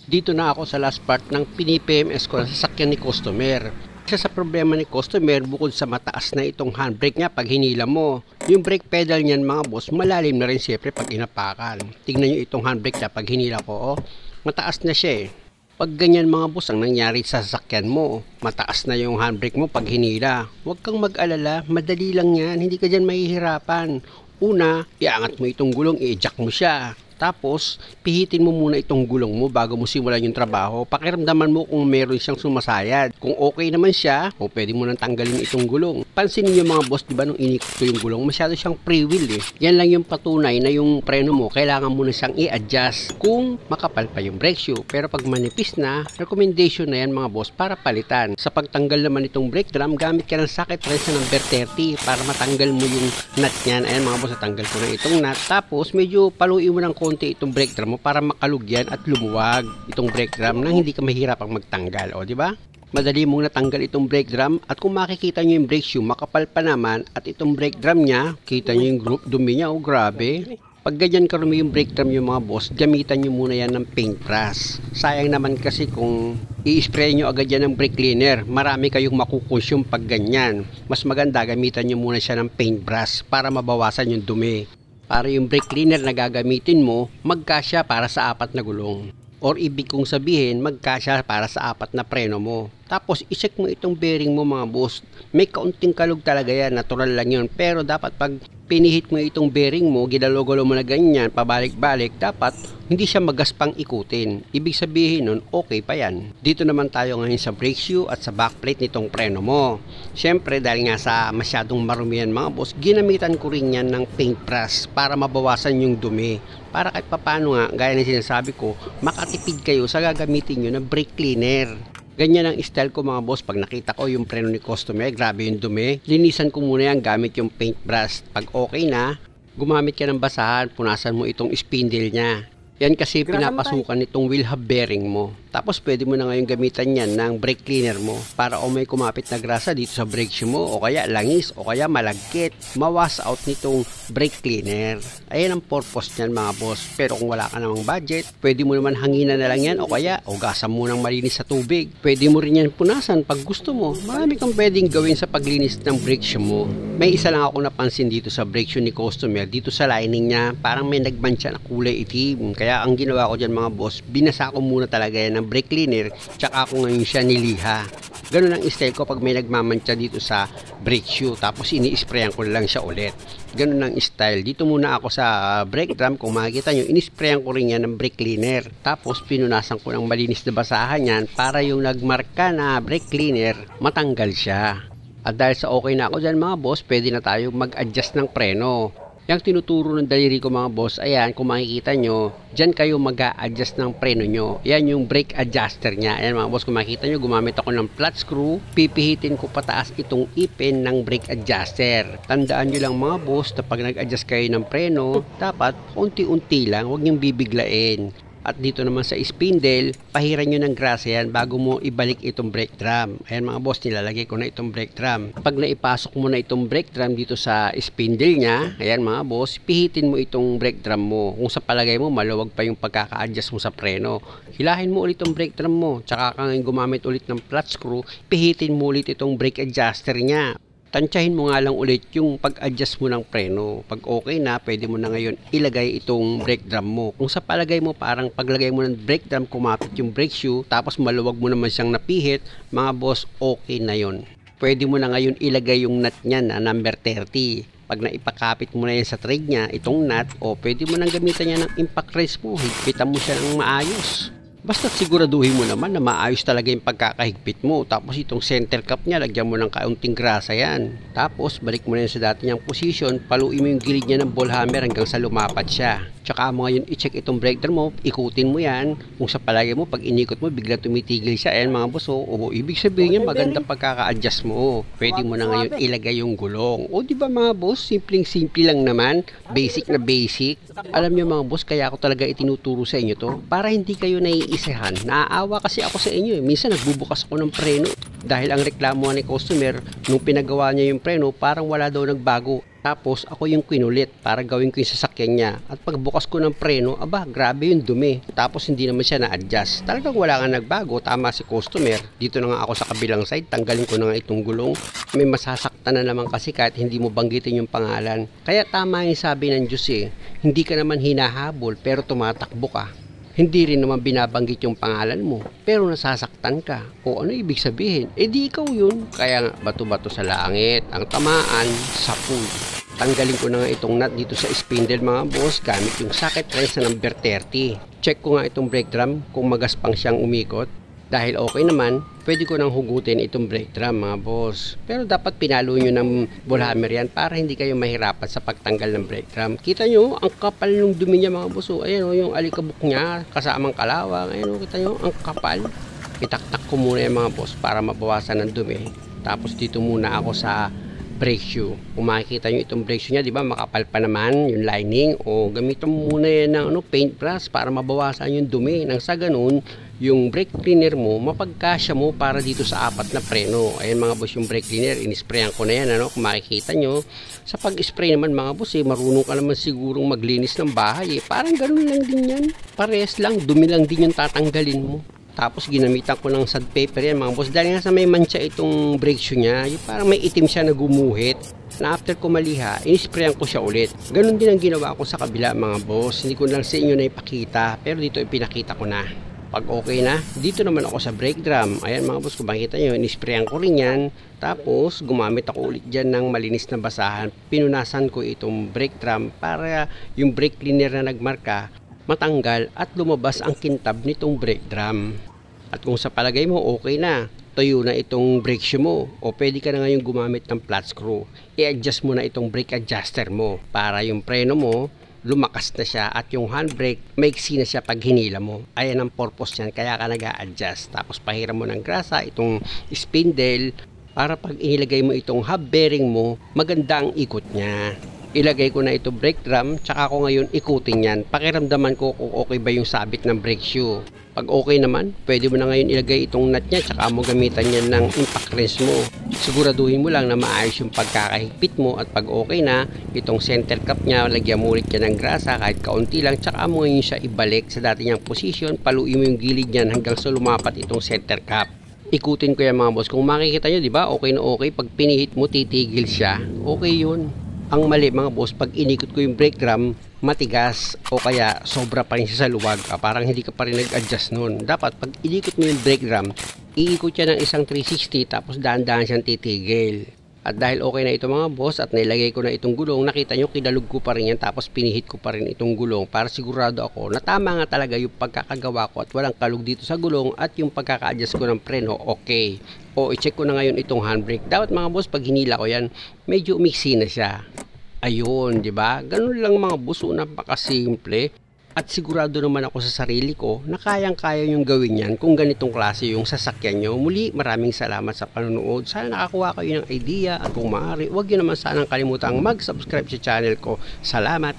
Dito na ako sa last part ng pini-PMS ko na sasakyan ni customer. Isa sa problema ni customer, bukod sa mataas na itong handbrake niya pag hinila mo, yung brake pedal niyan mga boss, malalim na rin siyempre pag inapakan. Tingnan nyo itong handbrake na pag hinila ko, mataas na siya eh. Pag ganyan mga boss ang nangyari sa sasakyan mo, mataas na yung handbrake mo pag hinila. Huwag kang mag-alala, madali lang yan, hindi ka dyan mahihirapan. Una, iangat mo itong gulong, i-jack mo siya. Tapos, pihitin mo muna itong gulong mo bago mo simulan yung trabaho. Pakiramdaman mo kung meron siyang sumasayad. Kung okay naman siya, o pwede mo nang tanggalin itong gulong. Pansinin niyo mga boss, di ba nung inikot ko yung gulong, masyado siyang pre-wheel eh. Yan lang yung patunay na yung preno mo, kailangan mo na siyang i-adjust kung makapal pa yung brake shoe. Pero pag manipis na, recommendation na yan mga boss para palitan. Sa pagtanggal naman itong brake drum, gamit ka ng socket wrench na number 30 para matanggal mo yung nut niyan. Ayan mga boss, natanggal ko na itong nut. Tapos, medyo paluin mo ng konti itong brake drum mo para makalugyan at lumuwag itong brake drum nang hindi ka mahirapang magtanggal, o di ba? Madali mong natanggal itong brake drum at kung makikita nyo yung brake shoe, makapal pa naman at itong brake drum niya, kita nyo yung dumi niya, oh grabe. Pag ganyan karumi yung brake drum yung mga boss, gamitan nyo muna yan ng paintbrush. Sayang naman kasi kung i-spray nyo agad yan ng brake cleaner, marami kayong makukonsume pag ganyan. Mas maganda gamitan nyo muna siya ng paintbrush para mabawasan yung dumi. Para yung brake cleaner na gagamitin mo, magkasya para sa 4 na gulong. Or ibig kong sabihin, magkasya para sa 4 na preno mo. Tapos, i-check mo itong bearing mo mga boss. May kaunting kalug talaga yan, natural lang yun. Pero dapat pag pinihit mo itong bearing mo, ginalo-galo mo na ganyan, pabalik-balik, dapat hindi siya magaspang ikutin. Ibig sabihin nun, okay pa yan. Dito naman tayo ngayon sa brake shoe at sa backplate nitong preno mo. Siyempre, dahil nga sa masyadong marumi yan mga boss, ginamitan ko rin yan ng paintbrush para mabawasan yung dumi. Para kahit papano nga, gaya ng sinasabi ko, makatipid kayo sa gagamitin nyo ng brake cleaner. Ganyan ang style ko mga boss. Pag nakita ko yung preno ni customer, grabe yung dumi, linisan ko muna yan gamit yung paintbrush. Pag okay na, gumamit ka ng basahan, punasan mo itong spindle niya. Yan kasi pinapasukan nitong wheel hub bearing mo. Tapos pwede mo na ngayon gamitan yan ng brake cleaner mo para o may kumapit na grasa dito sa brake shoe mo o kaya langis o kaya malagkit, mawas out nitong brake cleaner. Ayan ang purpose niyan mga boss. Pero kung wala ka namang budget, pwede mo naman hanginan na lang yan o kaya ugasan mo ng malinis sa tubig. Pwede mo rin yan punasan pag gusto mo. Marami kang pwedeng gawin sa paglinis ng brake shoe mo. May isa lang ako napansin dito sa brake shoe ni customer. Dito sa lining niya, parang may nagmantsa na kulay itim. Kaya ang ginawa ko dyan mga boss, binasa ko muna talaga yan ng brake cleaner, tsaka ako ngayon siya niliha. Ganun ang style ko pag may nagmamantsa dito sa brake shoe, tapos ini-sprayan ko lang siya ulit. Ganun ang style. Dito muna ako sa brake drum, kung makikita nyo, ini-sprayan ko rin yan ng brake cleaner. Tapos pinunasan ko ng malinis na basahan yan para yung nagmarka na brake cleaner, matanggal siya. At dahil sa okay na ako dyan mga boss, pwede na tayo mag-adjust ng preno. Yung tinuturo ng daliri ko mga boss, ayan, kung makikita nyo, dyan kayo mag-a-adjust ng preno nyo. Ayan yung brake adjuster nya. Ayan mga boss, kung makikita nyo, gumamit ako ng flat screw. Pipihitin ko pataas itong ipin ng brake adjuster. Tandaan nyo lang mga boss, na pag nag-adjust kayo ng preno, dapat unti-unti lang, huwag nyong bibiglain. At dito naman sa spindle, pahiran nyo ng grasa yan bago mo ibalik itong brake drum. Ayan mga boss, nilalagay ko na itong brake drum. Pag naipasok mo na itong brake drum dito sa spindle nya, ayan mga boss, pihitin mo itong brake drum mo. Kung sa palagay mo, maluwag pa yung pagkaka-adjust mo sa preno, hilahin mo ulit itong brake drum mo. Tsaka ka ngayon gumamit ulit ng flat screw, pihitin mo ulit itong brake adjuster nya. Tansyahin mo nga lang ulit yung pag-adjust mo ng preno. Pag okay na, pwede mo na ngayon ilagay itong brake drum mo. Kung sa palagay mo parang paglagay mo ng brake drum, kumapit yung brake shoe, tapos maluwag mo naman siyang napihit, mga boss, okay na yon. Pwede mo na ngayon ilagay yung nut niya na number 30. Pag naipakapit mo na yan sa thread niya, itong nut, o pwede mo nang gamitan niya ng impact wrench mo. Higpitan mo siya ng maayos. Basta siguraduhin mo naman na maayos talaga yung pagkakahigpit mo. Tapos itong center cap niya, lagyan mo ng kaunting grasa yan. Tapos balik mo na yan sa dati niyang position, paluin mo yung gilid niya ng ball hammer hanggang sa lumapat siya. Tsaka mo ngayon i-check itong brake drum mo, ikutin mo yan. Kung sa palagay mo, pag inikot mo, bigla tumitigil siya. Ayan mga boss, o ibig sabihin niya, magandang pagkaka-adjust mo. Pwede mo na ngayon ilagay yung gulong. O di ba mga boss, simpleng-simple lang naman. Basic na basic. Alam niyo mga boss, kaya ako talaga itinuturo sa inyo to, para hindi kayo naiisahan. Naaawa kasi ako sa inyo eh. Minsan nagbubukas ako ng preno. Dahil ang reklamo ni customer, nung pinagawa niya yung preno, parang wala daw nagbago. Tapos ako yung kinulit para gawin ko yung sasakyan niya. At pagbukas ko ng preno, aba, grabe yung dumi. Tapos hindi naman siya na-adjust. Talagang wala nga nagbago, tama si customer. Dito na nga ako sa kabilang side, tanggalin ko na nga itong gulong. May masasaktan na naman kasi kahit hindi mo banggitin yung pangalan. Kaya tama yung sabi ng Diyos hindi ka naman hinahabol pero tumatakbo ka. Hindi rin naman binabanggit yung pangalan mo, pero nasasaktan ka. O ano ibig sabihin? Di ikaw yun. Kaya nga, bato-bato sa langit. Ang tamaan, sa pool. Tanggalin ko na nga itong nut dito sa spindle mga boss, gamit yung socket wrench na number 30. Check ko nga itong brake drum kung magaspang siyang umikot. Dahil okay naman, pwede ko nang hugutin itong brake drum mga boss. Pero dapat pinalo nyo ng bullhammer yan para hindi kayo mahirapan sa pagtanggal ng brake drum. Kita nyo, ang kapal ng dumi niya mga boss. Ayan yung alikabok niya, kasamang kalawang. Ayan kita nyo, ang kapal. Itaktak ko muna yung mga boss para mabawasan ng dumi. Tapos dito muna ako sa brake shoe. Kung makikita nyo itong brake shoe niya, di ba makapal pa naman yung lining. O gamitin mo muna yan ng paintbrush para mabawasan yung dumi. Nang sa ganun, yung brake cleaner mo, mapagkasya mo para dito sa apat na preno. Ayan mga boss yung brake cleaner, inisprayan ko na yan, kung makikita nyo. Sa pag-spray naman mga boss, marunong ka naman sigurong maglinis ng bahay. Parang ganun lang din yan. Parehas lang, dumi lang din yung tatanggalin mo. Tapos ginamitan ko ng sandpaper yan mga boss. Dahil nga sa may mancha itong brake shoe niya, yung parang may itim siya na gumuhit. Na after ko maliha, inisprayan ko siya ulit. Ganun din ang ginawa ko sa kabila mga boss. Hindi ko lang sa inyo na ipakita, pero dito ipinakita ko na. Pag okay na, dito naman ako sa brake drum. Ayan mga boss, kung makikita nyo, inisprayan ko rin yan. Tapos, gumamit ako ulit dyan ng malinis na basahan. Pinunasan ko itong brake drum para yung brake cleaner na nagmarka matanggal at lumabas ang kintab nitong brake drum. At kung sa palagay mo okay na, tuyo na itong brake shoe mo, o pwede ka na ngayon gumamit ng flat screw. I-adjust mo na itong brake adjuster mo para yung preno mo lumakas na siya at yung handbrake maiksi na siya pag hinila mo. Ayan ang purpose niyan, kaya ka nag-a-adjust. Tapos pahiram mo ng grasa itong spindle para pag inilagay mo itong hub bearing mo, maganda ang ikot niya. Ilagay ko na ito brake drum, tsaka ko ngayon ikutin yan. Pakiramdaman ko kung okay ba yung sabit ng brake shoe. Pag okay naman, pwede mo na ngayon ilagay itong nut niya, tsaka mo gamitan yan ng impact wrench mo. Siguraduhin mo lang na maayos yung pagkakahigpit mo, at pag okay na, itong center cap niya, lagyan mo ulit yan ng grasa kahit kaunti lang, tsaka mo ngayon siya ibalik sa dati niyang position, paluin mo yung gilid niyan hanggang sa lumapat itong center cap. Ikutin ko yan mga boss. Kung makikita nyo, di ba, okay na okay, pag pinihit mo, titigil siya. Okay yun. Ang mali mga boss, pag inikot ko yung brake drum, matigas o kaya sobra pa rin siya sa luwag. Parang hindi ka pa rin nag-adjust nun. Dapat pag inikot mo yung brake drum, iikot siya ng isang 360 tapos dahan-dahan siyang titigil. At dahil okay na ito mga boss at nilagay ko na itong gulong, nakita nyo kinalog ko pa rin yan tapos pinihit ko pa rin itong gulong para sigurado ako na tama nga talaga yung pagkakagawa ko at walang kalog dito sa gulong, at yung pagkaka-adjust ko ng preno okay. O i-check ko na ngayon itong handbrake. Dapat mga boss, pag hinila ko yan, medyo umiksi na siya. Ayun, di ba? Ganun lang mga boss, napakasimple. At sigurado naman ako sa sarili ko na kayang-kaya yung gawin yan kung ganitong klase yung sasakyan nyo. Muli, maraming salamat sa panonood. Sana nakakuha kayo ng idea, at kung maaari, huwag nyo naman sanang kalimutang mag-subscribe sa channel ko. Salamat!